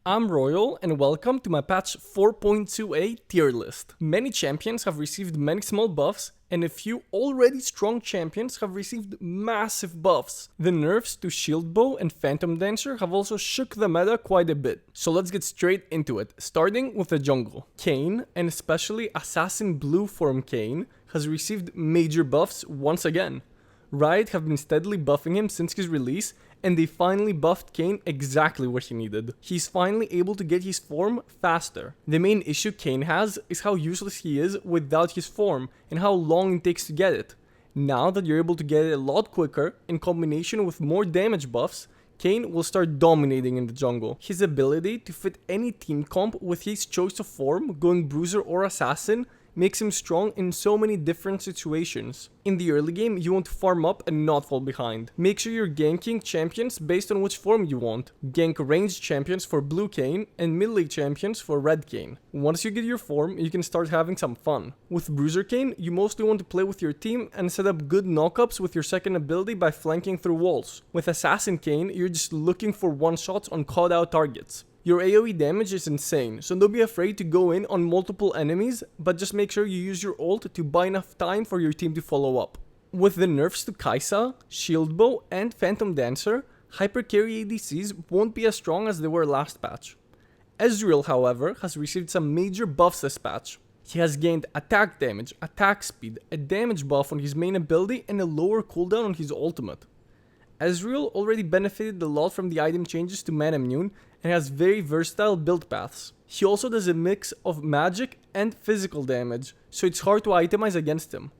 I'm Royal and welcome to my patch 4.2a tier list. Many champions have received many small buffs and a few already strong champions have received massive buffs. The nerfs to Shield Bow and Phantom Dancer have also shook the meta quite a bit. So let's get straight into it, starting with the jungle. Kayn, and especially Assassin Blue form Kayn, has received major buffs once again. Riot have been steadily buffing him since his release, and they finally buffed Kayn exactly what he needed. He's finally able to get his form faster. The main issue Kayn has is how useless he is without his form, and how long it takes to get it. Now that you're able to get it a lot quicker, in combination with more damage buffs, Kayn will start dominating in the jungle. His ability to fit any team comp with his choice of form, going Bruiser or Assassin, makes him strong in so many different situations. In the early game, you want to farm up and not fall behind. Make sure you're ganking champions based on which form you want. Gank ranged champions for blue Kayn and mid lane champions for red Kayn. Once you get your form, you can start having some fun. With Bruiser Kayn, you mostly want to play with your team and set up good knockups with your second ability by flanking through walls. With Assassin Kayn, you're just looking for one-shots on called out targets. Your AoE damage is insane, so don't be afraid to go in on multiple enemies, but just make sure you use your ult to buy enough time for your team to follow up. With the nerfs to Kai'Sa, Shield Bow, and Phantom Dancer, hyper carry ADCs won't be as strong as they were last patch. Ezreal, however, has received some major buffs this patch. He has gained attack damage, attack speed, a damage buff on his main ability, and a lower cooldown on his ultimate. Ezreal already benefited a lot from the item changes to Manamune and has very versatile build paths. He also does a mix of magic and physical damage, so it's hard to itemize against him.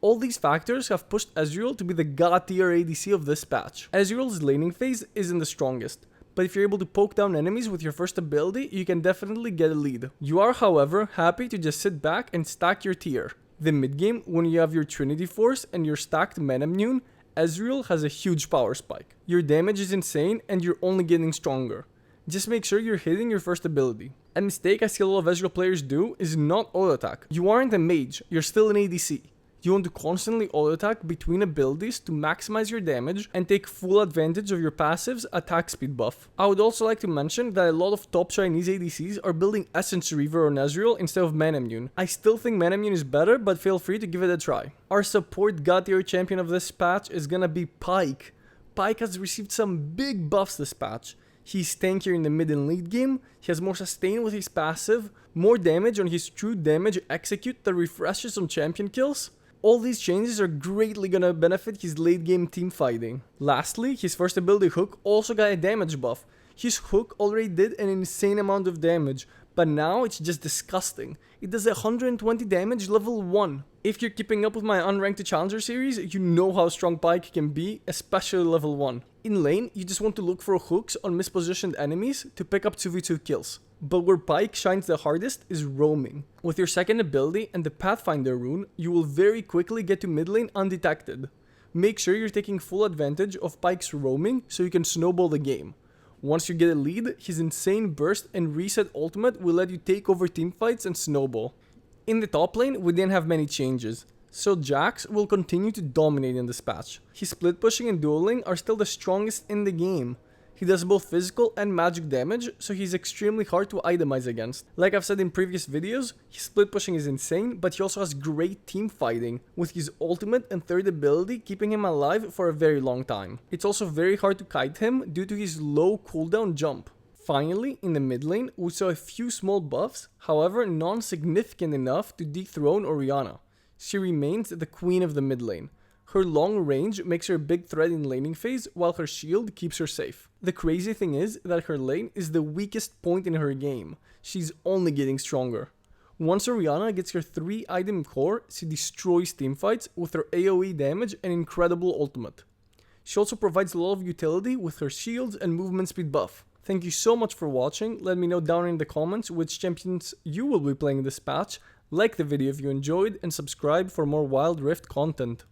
All these factors have pushed Ezreal to be the god tier ADC of this patch. Ezreal's laning phase isn't the strongest, but if you're able to poke down enemies with your first ability, you can definitely get a lead. You are, however, happy to just sit back and stack your tier. The mid game, when you have your Trinity Force and your stacked Manamune, Ezreal has a huge power spike. Your damage is insane and you're only getting stronger. Just make sure you're hitting your first ability. A mistake I see a lot of Ezreal players do is not auto attack. You aren't a mage, you're still an ADC. You want to constantly auto attack between abilities to maximize your damage and take full advantage of your passive's attack speed buff. I would also like to mention that a lot of top Chinese ADCs are building Essence Reaver on Ezreal instead of Manamune. I still think Manamune is better, but feel free to give it a try. Our support god tier champion of this patch is gonna be Pyke. Pyke has received some big buffs this patch. He's tankier in the mid and late game, he has more sustain with his passive, more damage on his true damage execute that refreshes on champion kills. All these changes are greatly gonna benefit his late game team fighting. Lastly, his first ability Hook also got a damage buff. His Hook already did an insane amount of damage, but now it's just disgusting. It does 120 damage level 1. If you're keeping up with my Unranked to Challenger series, you know how strong Pyke can be, especially level 1. In lane, you just want to look for hooks on mispositioned enemies to pick up 2v2 kills. But where Pyke shines the hardest is roaming. With your second ability and the Pathfinder rune, you will very quickly get to mid lane undetected. Make sure you're taking full advantage of Pyke's roaming so you can snowball the game. Once you get a lead, his insane burst and reset ultimate will let you take over teamfights and snowball. In the top lane, we didn't have many changes, so Jax will continue to dominate in this patch. His split pushing and dueling are still the strongest in the game. He does both physical and magic damage, so he's extremely hard to itemize against. Like I've said in previous videos, his split pushing is insane, but he also has great team fighting, with his ultimate and third ability keeping him alive for a very long time. It's also very hard to kite him due to his low cooldown jump. Finally, in the mid lane, we saw a few small buffs, however non-significant enough to dethrone Orianna. She remains the queen of the mid lane. Her long range makes her a big threat in laning phase, while her shield keeps her safe. The crazy thing is that her lane is the weakest point in her game. She's only getting stronger. Once Orianna gets her 3 item core, she destroys teamfights with her AoE damage and incredible ultimate. She also provides a lot of utility with her shields and movement speed buff. Thank you so much for watching. Let me know down in the comments which champions you will be playing this patch. Like the video if you enjoyed and subscribe for more Wild Rift content.